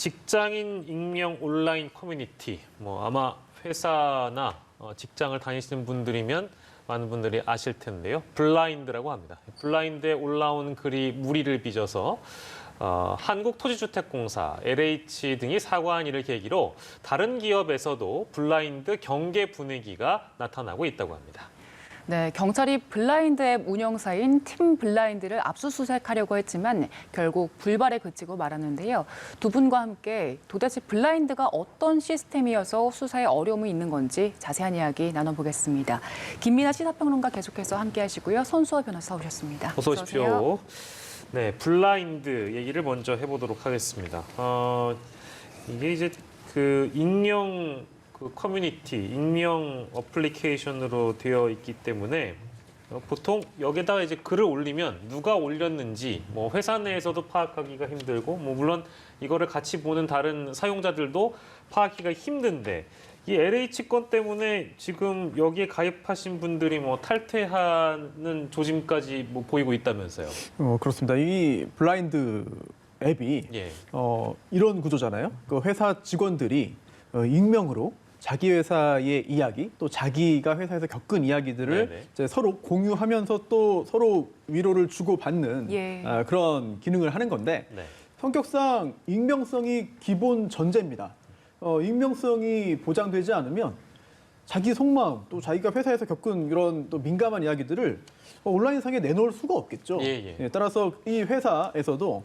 직장인 익명 온라인 커뮤니티, 아마 회사나 직장을 다니시는 분들이면 많은 분들이 아실 텐데요. 블라인드라고 합니다. 블라인드에 올라온 글이 무리를 빚어서 한국토지주택공사, LH 등이 사과한 일을 계기로 다른 기업에서도 블라인드 경계 분위기가 나타나고 있다고 합니다. 네, 경찰이 블라인드 앱 운영사인 팀 블라인드를 압수수색하려고 했지만 결국 불발에 그치고 말았는데요. 두 분과 함께 도대체 블라인드가 어떤 시스템이어서 수사에 어려움이 있는 건지 자세한 이야기 나눠보겠습니다. 김민아 시사평론가 계속해서 함께하시고요. 손수호 변호사 오셨습니다. 어서 오십시오. 네, 블라인드 얘기를 먼저 해보도록 하겠습니다. 이게 이제 그 익명 커뮤니티, 익명 어플리케이션으로 되어 있기 때문에 보통 여기다가 이제 글을 올리면 누가 올렸는지 회사 내에서도 파악하기가 힘들고 물론 이거를 같이 보는 다른 사용자들도 파악하기가 힘든데 이 LH 건 때문에 지금 여기에 가입하신 분들이 탈퇴하는 조짐까지 보이고 있다면서요. 그렇습니다. 이 블라인드 앱이 이런 구조잖아요. 그 회사 직원들이 익명으로 자기 회사의 이야기, 또 자기가 회사에서 겪은 이야기들을 이제 서로 공유하면서 또 서로 위로를 주고받는 그런 기능을 하는 건데 성격상 익명성이 기본 전제입니다. 익명성이 보장되지 않으면 자기 속마음, 또 자기가 회사에서 겪은 이런 또 민감한 이야기들을 온라인상에 내놓을 수가 없겠죠. 따라서 이 회사에서도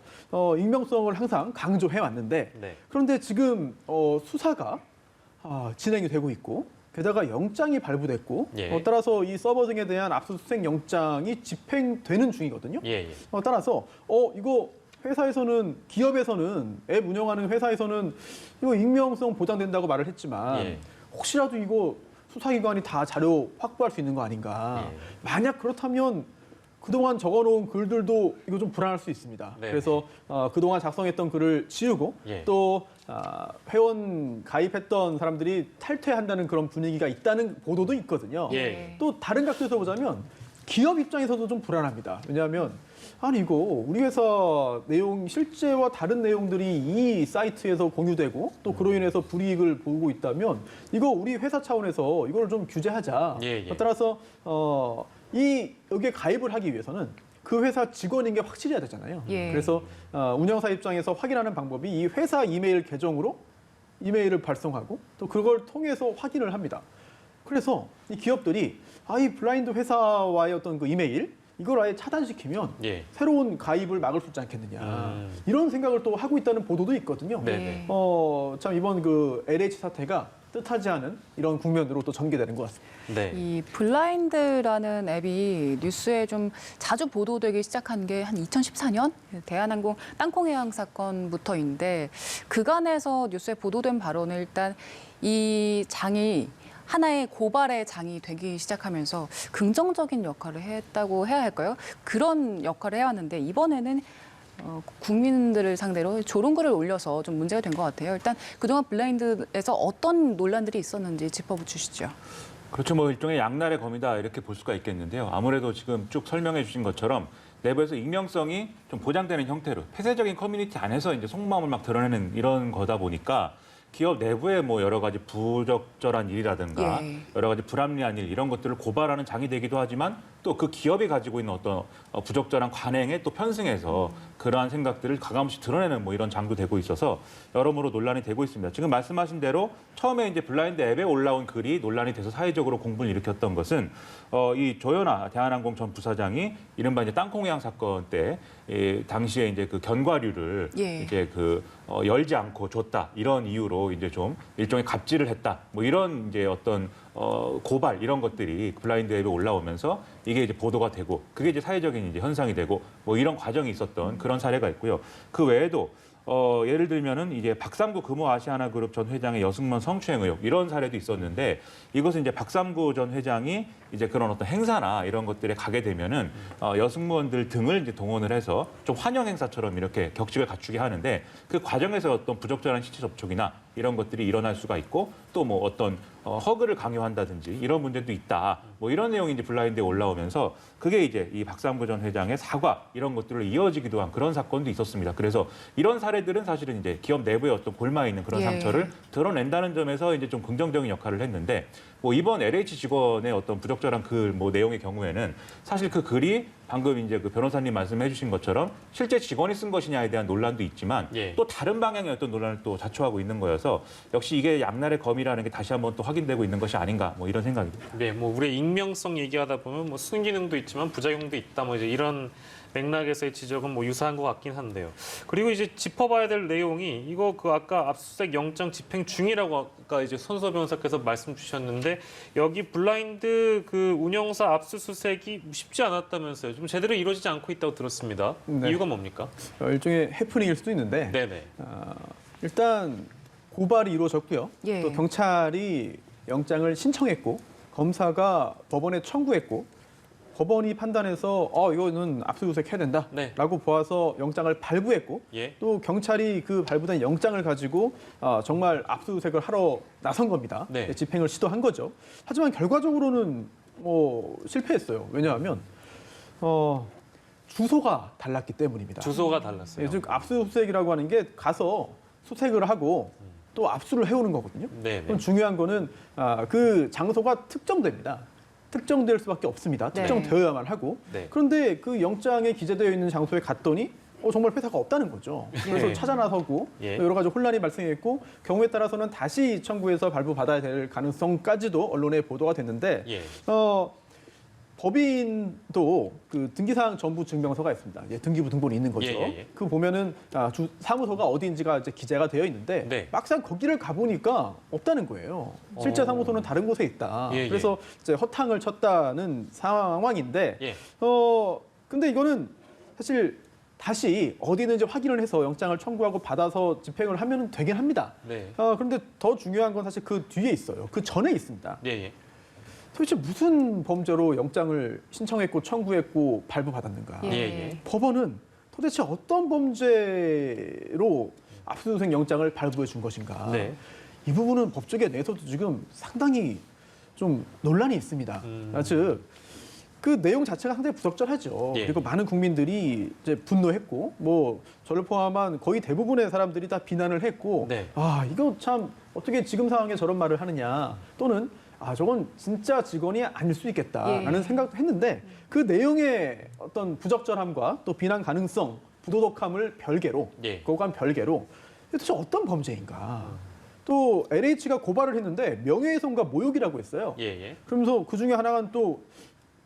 익명성을 항상 강조해 왔는데 그런데 지금 수사가 진행이 되고 있고 게다가 영장이 발부됐고 따라서 이 서버 등에 대한 압수수색 영장이 집행되는 중이거든요. 따라서 이거 회사에서는 기업에서는 앱 운영하는 회사에서는 이거 익명성 보장된다고 말을 했지만 혹시라도 이거 수사기관이 다 자료 확보할 수 있는 거 아닌가. 만약 그렇다면 그동안 적어놓은 글들도 이거 좀 불안할 수 있습니다. 그래서 그동안 작성했던 글을 지우고 또 회원 가입했던 사람들이 탈퇴한다는 그런 분위기가 있다는 보도도 있거든요. 또 다른 각도에서 보자면 기업 입장에서도 좀 불안합니다. 왜냐하면 아니 이거 우리 회사 내용 실제와 다른 내용들이 이 사이트에서 공유되고 또 그로 인해서 불이익을 보고 있다면 이거 우리 회사 차원에서 이걸 좀 규제하자. 따라서 여기에 가입을 하기 위해서는 그 회사 직원인 게 확실해야 되잖아요. 그래서 운영사 입장에서 확인하는 방법이 이 회사 이메일 계정으로 이메일을 발송하고 또 그걸 통해서 확인을 합니다. 그래서 이 기업들이 이 블라인드 회사와의 어떤 그 이메일 이걸 아예 차단시키면 새로운 가입을 막을 수 있지 않겠느냐 이런 생각을 또 하고 있다는 보도도 있거든요. 참 이번 그 LH 사태가 뜻하지 않은 이런 국면으로 또 전개되는 것 같습니다. 이 블라인드라는 앱이 뉴스에 좀 자주 보도되기 시작한 게 한 2014년 대한항공 땅콩해양 사건부터인데 그간에서 뉴스에 보도된 바로는 일단 이 장이 하나의 고발의 장이 되기 시작하면서 긍정적인 역할을 했다고 해야 할까요? 그런 역할을 해왔는데 이번에는 국민들을 상대로 조롱글을 올려서 좀 문제가 된 것 같아요. 일단 그동안 블라인드에서 어떤 논란들이 있었는지 짚어주시죠. 그렇죠. 일종의 양날의 검이다 이렇게 볼 수가 있겠는데요. 아무래도 지금 쭉 설명해 주신 것처럼 내부에서 익명성이 좀 보장되는 형태로 폐쇄적인 커뮤니티 안에서 이제 속마음을 막 드러내는 이런 거다 보니까 기업 내부에 여러 가지 부적절한 일이라든가 여러 가지 불합리한 일 이런 것들을 고발하는 장이 되기도 하지만 또 그 기업이 가지고 있는 어떤 부적절한 관행에 또 편승해서 그러한 생각들을 가감없이 드러내는 이런 장도 되고 있어서 여러모로 논란이 되고 있습니다. 지금 말씀하신 대로 처음에 이제 블라인드 앱에 올라온 글이 논란이 돼서 사회적으로 공분을 일으켰던 것은 이 조현아 대한항공 전 부사장이 이른바 이제 땅콩해양 사건 때 당시에 이제 그 견과류를 이제 열지 않고 줬다 이런 이유로 이제 좀 일종의 갑질을 했다 이런 이제 어떤 고발 이런 것들이 블라인드 앱에 올라오면서 이게 이제 보도가 되고 그게 이제 사회적인 이제 현상이 되고 이런 과정이 있었던 그런 사례가 있고요. 그 외에도 예를 들면은 이제 박삼구 금호아시아나그룹 전 회장의 여승문 성추행 의혹 이런 사례도 있었는데 이것은 이제 박삼구 전 회장이 이제 그런 어떤 행사나 이런 것들에 가게 되면은 여승무원들 등을 이제 동원을 해서 좀 환영 행사처럼 이렇게 격식을 갖추게 하는데 그 과정에서 어떤 부적절한 신체 접촉이나 이런 것들이 일어날 수가 있고 또 뭐 어떤 허그를 강요한다든지 이런 문제도 있다. 뭐 이런 내용이 이제 블라인드에 올라오면서 그게 이제 이 박상부 전 회장의 사과 이런 것들로 이어지기도 한 그런 사건도 있었습니다. 그래서 이런 사례들은 사실은 이제 기업 내부에 어떤 골마 있는 그런 예. 상처를 드러낸다는 점에서 이제 좀 긍정적인 역할을 했는데 뭐 이번 LH 직원의 어떤 부적절한 글 뭐 내용의 경우에는 사실 그 글이 방금 이제 그 변호사님 말씀해주신 것처럼 실제 직원이 쓴 것이냐에 대한 논란도 있지만 예. 또 다른 방향의 어떤 논란을 또 자초하고 있는 거여서 역시 이게 양날의 검이라는 게 다시 한번 또 확인되고 있는 것이 아닌가 뭐 이런 생각입니다. 네, 뭐 우리의 익명성 얘기하다 보면 뭐 순기능도 있지만 부작용도 있다. 뭐 이제 이런 맥락에서의 지적은 뭐 유사한 것 같긴 한데요. 그리고 이제 짚어봐야 될 내용이 이거 그 아까 압수수색 영장 집행 중이라고 아까 이제 손수호 변호사께서 말씀 주셨는데 여기 블라인드 그 운영사 압수수색이 쉽지 않았다면서요. 좀 제대로 이루어지지 않고 있다고 들었습니다. 네. 이유가 뭡니까? 일종의 해프닝일 수도 있는데 네네. 일단 고발이 이루어졌고요. 예. 또 경찰이 영장을 신청했고 검사가 법원에 청구했고 법원이 판단해서 이거는 압수수색 해야 된다라고 네. 보아서 영장을 발부했고 예. 또 경찰이 그 발부된 영장을 가지고 정말 압수수색을 하러 나선 겁니다. 네. 집행을 시도한 거죠. 하지만 결과적으로는 뭐 실패했어요. 왜냐하면 주소가 달랐기 때문입니다. 주소가 달랐어요. 즉 압수수색이라고 하는 게 가서 수색을 하고 또 압수를 해오는 거거든요. 네네. 그럼 중요한 거는 그 장소가 특정됩니다. 특정될 수밖에 없습니다. 네. 특정되어야만 하고. 네. 그런데 그 영장에 기재되어 있는 장소에 갔더니 정말 회사가 없다는 거죠. 그래서 예. 찾아 나서고 예. 여러 가지 혼란이 발생했고 경우에 따라서는 다시 청구해서 발부받아야 될 가능성까지도 언론에 보도가 됐는데 예. 법인도 그 등기사항 전부 증명서가 있습니다. 등기부 등본이 있는 거죠. 예. 그 보면은 사무소가 어디인지가 이제 기재가 되어 있는데 네. 막상 거기를 가보니까 없다는 거예요. 실제 사무소는 다른 곳에 있다. 예. 그래서 이제 허탕을 쳤다는 상황인데, 예. 근데 이거는 사실 다시 어디 있는지 확인을 해서 영장을 청구하고 받아서 집행을 하면 되긴 합니다. 네. 그런데 더 중요한 건 사실 그 뒤에 있어요. 그 전에 있습니다. 예. 도대체 무슨 범죄로 영장을 신청했고 청구했고 발부받았는가? 예. 법원은 도대체 어떤 범죄로 압수수색 영장을 발부해 준 것인가? 네. 이 부분은 법조계 내에서도 지금 상당히 좀 논란이 있습니다. 즉, 그 내용 자체가 상당히 부적절하죠. 예. 그리고 많은 국민들이 이제 분노했고, 뭐 저를 포함한 거의 대부분의 사람들이 다 비난을 했고, 네. 이거 참 어떻게 지금 상황에 저런 말을 하느냐, 또는 저건 진짜 직원이 아닐 수 있겠다라는 예. 생각도 했는데 그 내용의 어떤 부적절함과 또 비난 가능성, 부도덕함을 별개로, 예. 그거와는 별개로 도대체 어떤 범죄인가? 또 LH가 고발을 했는데 명예훼손과 모욕이라고 했어요. 예. 그러면서 그 중에 하나가 또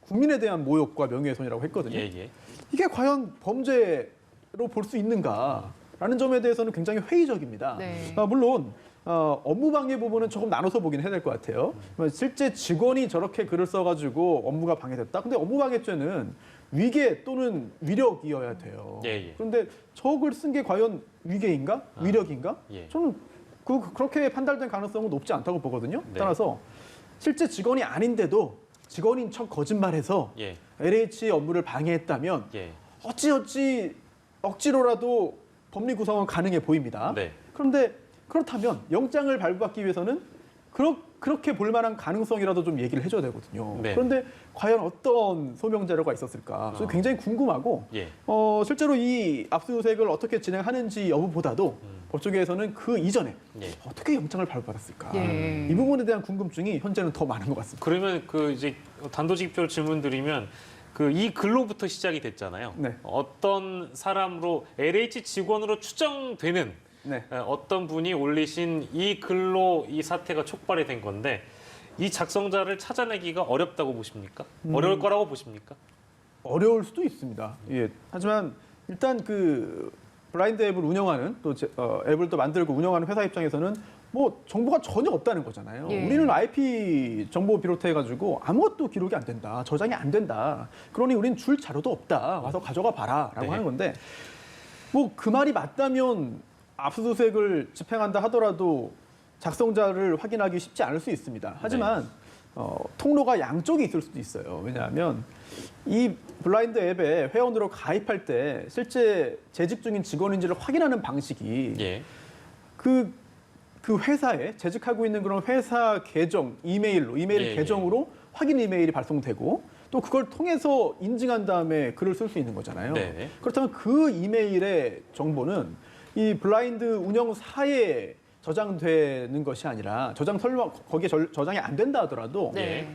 국민에 대한 모욕과 명예훼손이라고 했거든요. 예. 이게 과연 범죄로 볼 수 있는가라는 점에 대해서는 굉장히 회의적입니다. 네. 물론 업무방해 부분은 조금 나눠서 보긴 해야 될 것 같아요. 실제 직원이 저렇게 글을 써가지고 업무가 방해됐다. 근데 업무방해죄는 위계 또는 위력이어야 돼요. 예. 그런데 저 글 쓴 게 과연 위계인가? 위력인가? 예. 저는 그렇게 판단될 가능성은 높지 않다고 보거든요. 네. 따라서 실제 직원이 아닌데도 직원인 척 거짓말해서 예. LH 업무를 방해했다면 예. 어찌 억지로라도 법리 구성은 가능해 보입니다. 네. 그런데 그렇다면 영장을 발부받기 위해서는 그렇게 볼 만한 가능성이라도 좀 얘기를 해줘야 되거든요. 네. 그런데 과연 어떤 소명 자료가 있었을까? 그래서 굉장히 궁금하고 예. 실제로 이 압수수색을 어떻게 진행하는지 여부보다도 법조계에서는 그 이전에 예. 어떻게 영장을 발부받았을까? 예. 이 부분에 대한 궁금증이 현재는 더 많은 것 같습니다. 그러면 그 이제 단도직입적으로 질문드리면 그 이 글로부터 시작이 됐잖아요. 네. 어떤 사람으로 LH 직원으로 추정되는 네. 어떤 분이 올리신 이 글로 이 사태가 촉발이 된 건데 이 작성자를 찾아내기가 어렵다고 보십니까? 어려울 거라고 보십니까? 어려울 수도 있습니다. 예. 하지만 일단 그 블라인드 앱을 운영하는 또 앱을 또 만들고 운영하는 회사 입장에서는 뭐 정보가 전혀 없다는 거잖아요. 예. 우리는 IP 정보 비롯해 가지고 아무것도 기록이 안 된다, 저장이 안 된다. 그러니 우린 줄 자료도 없다. 와서 가져가 봐라라고 네. 하는 건데 뭐 그 말이 맞다면 압수수색을 집행한다 하더라도 작성자를 확인하기 쉽지 않을 수 있습니다. 하지만 통로가 양쪽이 있을 수도 있어요. 왜냐하면 이 블라인드 앱에 회원으로 가입할 때 실제 재직 중인 직원인지를 확인하는 방식이 예. 그 그 회사에 재직하고 있는 그런 회사 계정 이메일 예, 계정으로 확인 이메일이 발송되고 또 그걸 통해서 인증한 다음에 글을 쓸 수 있는 거잖아요. 네. 그렇다면 그 이메일의 정보는 이 블라인드 운영사에 저장되는 것이 아니라 거기에 저장이 안 된다 하더라도 네.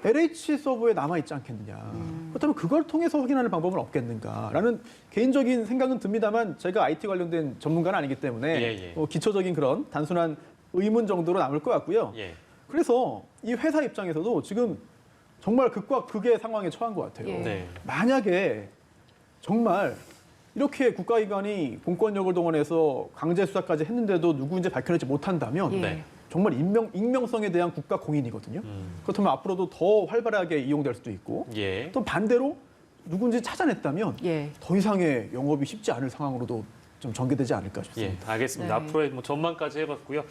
LH 서버에 남아 있지 않겠느냐. 그렇다면 그걸 통해서 확인하는 방법은 없겠는가라는 개인적인 생각은 듭니다만 제가 IT 관련된 전문가는 아니기 때문에 예. 기초적인 그런 단순한 의문 정도로 남을 것 같고요. 예. 그래서 이 회사 입장에서도 지금 정말 극과 극의 상황에 처한 것 같아요. 예. 네. 만약에 정말 이렇게 국가기관이 공권력을 동원해서 강제 수사까지 했는데도 누구인지 밝혀내지 못한다면 예. 네. 정말 익명성에 대한 국가 공인이거든요. 그렇다면 앞으로도 더 활발하게 이용될 수도 있고 예. 또 반대로 누군지 찾아냈다면 예. 더 이상의 영업이 쉽지 않을 상황으로도 좀 전개되지 않을까 예. 싶습니다. 알겠습니다. 네. 앞으로의 뭐 전망까지 해봤고요.